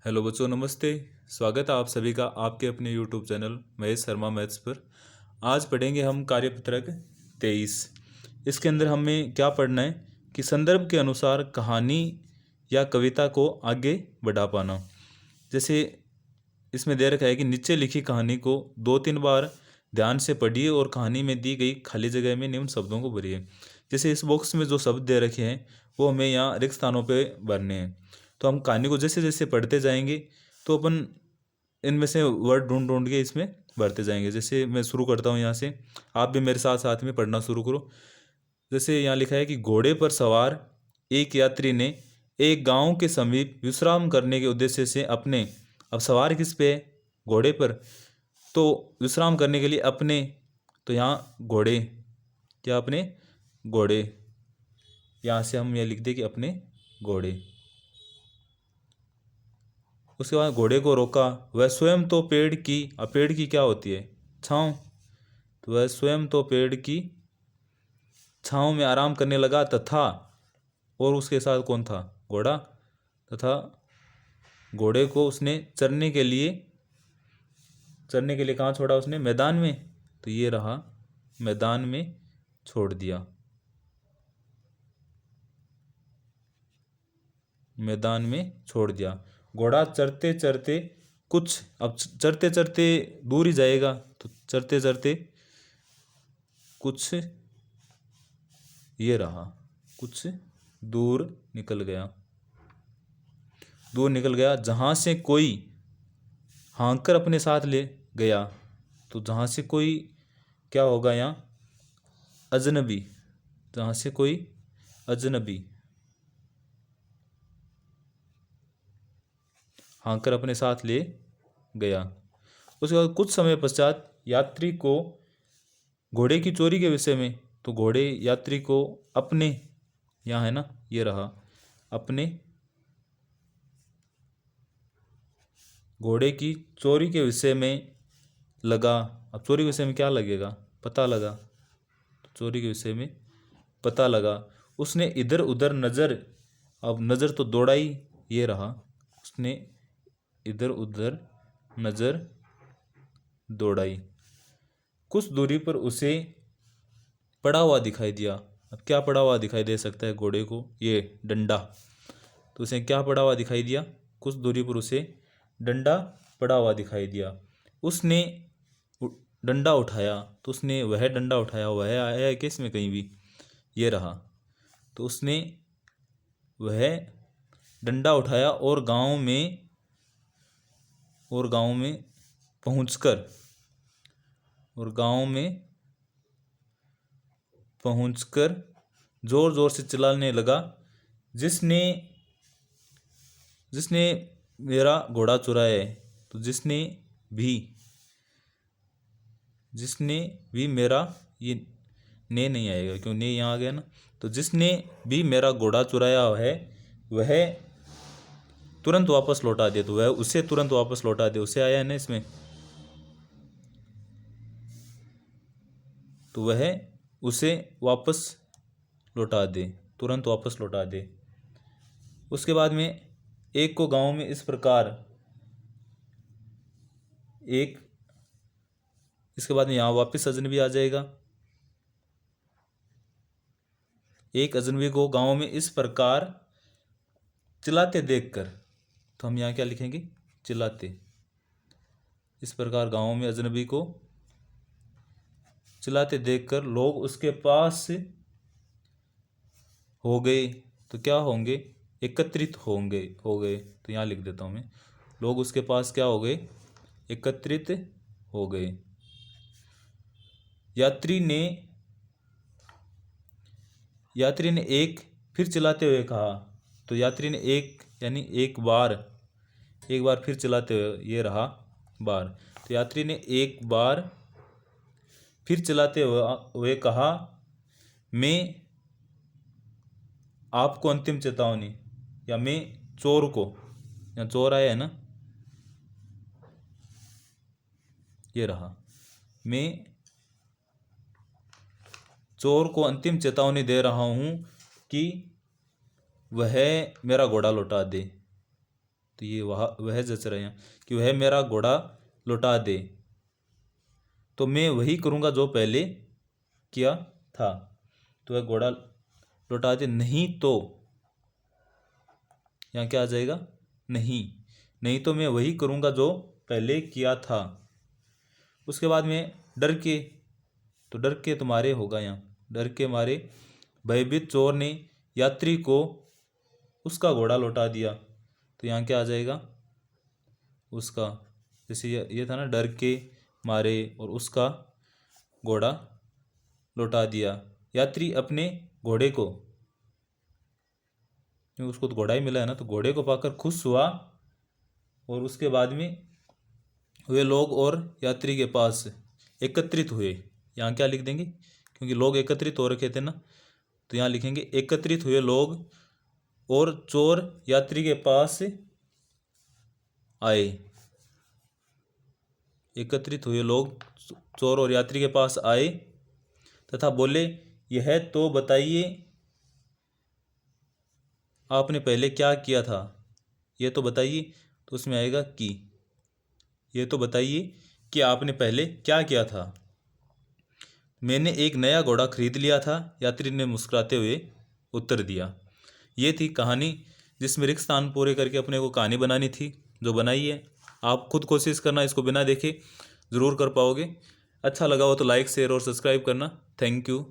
Hello बच्चों, नमस्ते। स्वागत है आप सभी का आपके अपने YouTube channel Mahesh Sharma maths पर। आज पढ़ेंगे हम कार्यपत्रक 23। इसके अंदर हमें क्या पढ़ना है कि संदर्भ के अनुसार कहानी या कविता को आगे बढ़ा पाना। जैसे इसमें दे रखा है कि नीचे लिखी कहानी को 2-3 बार ध्यान से पढ़िए और कहानी में दी गई खाली जगह में निम्न शब्दों को भरिए। जैसे इस बॉक्स में जो शब्द दे रखे हैं वो हमें यहाँ रिक्त स्थानों पे भरने हैं। तो हम कहानी को जैसे जैसे पढ़ते जाएंगे तो अपन इनमें से वर्ड ढूंढ ढूंढ के इसमें भरते जाएंगे। जैसे मैं शुरू करता हूँ यहाँ से, आप भी मेरे साथ साथ में पढ़ना शुरू करो। जैसे यहाँ लिखा है कि घोड़े पर सवार एक यात्री ने एक गांव के समीप विश्राम करने के उद्देश्य से अपने, अब सवार किस पे है? घोड़े पर। तो विश्राम करने के लिए अपने, तो यहाँ घोड़े, क्या अपने घोड़े, यहाँ से हम यह लिख दें कि अपने घोड़े। उसके बाद घोड़े को रोका, वह स्वयं तो पेड़ की, अब पेड़ की क्या होती है? छाँव। तो वह स्वयं तो पेड़ की छाँव में आराम करने लगा तथा, और उसके साथ कौन था? घोड़ा। तथा घोड़े को उसने चरने के लिए कहाँ छोड़ा उसने? मैदान में। तो ये रहा, मैदान में छोड़ दिया। मैदान में छोड़ दिया। घोड़ा चरते चरते कुछ, अब चरते चरते दूर ही जाएगा, तो चरते चरते कुछ, ये रहा, कुछ दूर निकल गया। दूर निकल गया जहाँ से कोई हाँक कर अपने साथ ले गया। तो जहाँ से कोई क्या होगा यहाँ? अजनबी। जहाँ से कोई अजनबी हाँक कर अपने साथ ले गया। उसके बाद कुछ समय पश्चात यात्री को घोड़े की चोरी के विषय में, तो घोड़े यात्री को अपने, यहाँ है ना, ये रहा, अपने घोड़े की चोरी के विषय में लगा। अब चोरी के विषय में क्या लगेगा? पता लगा। तो चोरी के विषय में पता लगा। उसने इधर उधर नज़र, अब नज़र तो दौड़ाई, ये रहा, उसने इधर उधर नज़र दौड़ाई। कुछ दूरी पर उसे पड़ा हुआ दिखाई दिया। अब क्या पड़ा हुआ दिखाई दे सकता है घोड़े को? ये डंडा। तो उसे क्या पड़ा हुआ दिखाई दिया? कुछ दूरी पर उसे डंडा पड़ा हुआ दिखाई दिया। उसने डंडा उठाया, तो उसने वह डंडा उठाया, वह आया है किस में? कहीं भी, ये रहा। तो उसने वह डंडा उठाया और गांव में पहुंचकर, और गांव में पहुंचकर जोर जोर से चिल्लाने लगा, जिसने जिसने मेरा घोड़ा चुराया है। तो जिसने भी मेरा, ये ने नहीं आएगा क्यों, ने यहाँ आ गया ना। तो जिसने भी मेरा घोड़ा चुराया है वह तुरंत वापस लौटा दे। तो वह उसे तुरंत वापस लौटा दे, उसे आया है ना इसमें, तो वह उसे वापस लौटा दे, तुरंत वापस लौटा दे। उसके बाद में एक को गांव में इस प्रकार, एक, इसके बाद में यहाँ वापस अजनबी आ जाएगा। एक अजनबी को गांव में इस प्रकार चिल्लाते देखकर, तो हम यहाँ क्या लिखेंगे? चिल्लाते। इस प्रकार गांव में अजनबी को चिल्लाते देखकर लोग उसके पास हो गए। तो क्या होंगे? एकत्रित हो गए। तो यहाँ लिख देता हूँ मैं, लोग उसके पास क्या हो गए? एकत्रित हो गए। यात्री ने एक, फिर चिल्लाते हुए कहा। तो यात्री ने एक, यानी एक बार फिर चिल्लाते हुए, ये रहा बार। तो यात्री ने एक बार फिर चिल्लाते हुए कहा, मैं आपको अंतिम चेतावनी, या मैं चोर को, या चोर आया है ना, ये रहा, मैं चोर को अंतिम चेतावनी दे रहा हूं कि वह मेरा घोड़ा लौटा दे। तो ये वह जच रहे हैं कि वह मेरा घोड़ा लौटा दे, तो मैं वही करूँगा जो पहले किया था। तो वह घोड़ा लौटा दे, नहीं तो यहाँ क्या आ जाएगा, नहीं, नहीं तो मैं वही करूँगा जो पहले किया था। उसके बाद में डर के, तो डर के तुम्हारे होगा यहाँ, डर के मारे भयभीत चोर ने यात्री को उसका घोड़ा लौटा दिया। तो यहाँ क्या आ जाएगा, उसका, जैसे ये था ना, डर के मारे और उसका घोड़ा लौटा दिया। यात्री अपने घोड़े को, क्योंकि उसको तो घोड़ा ही मिला है ना, तो घोड़े को पाकर खुश हुआ। और उसके बाद में वे लोग और यात्री के पास एकत्रित हुए। यहाँ क्या लिख देंगे, क्योंकि लोग एकत्रित हो रखे थे ना, तो यहाँ लिखेंगे एकत्रित हुए लोग और चोर यात्री के पास आए। एकत्रित हुए लोग चोर और यात्री के पास आए तथा बोले, यह तो बताइए आपने पहले क्या किया था। ये तो बताइए, तो उसमें आएगा कि, ये तो बताइए कि आपने पहले क्या किया था। मैंने एक नया घोड़ा खरीद लिया था, यात्री ने मुस्कुराते हुए उत्तर दिया। ये थी कहानी, जिसमें रिक्त स्थान पूरे करके अपने को कहानी बनानी थी, जो बनाई है। आप खुद कोशिश करना, इसको बिना देखे ज़रूर कर पाओगे। अच्छा लगा हो तो लाइक शेयर और सब्सक्राइब करना। Thank you.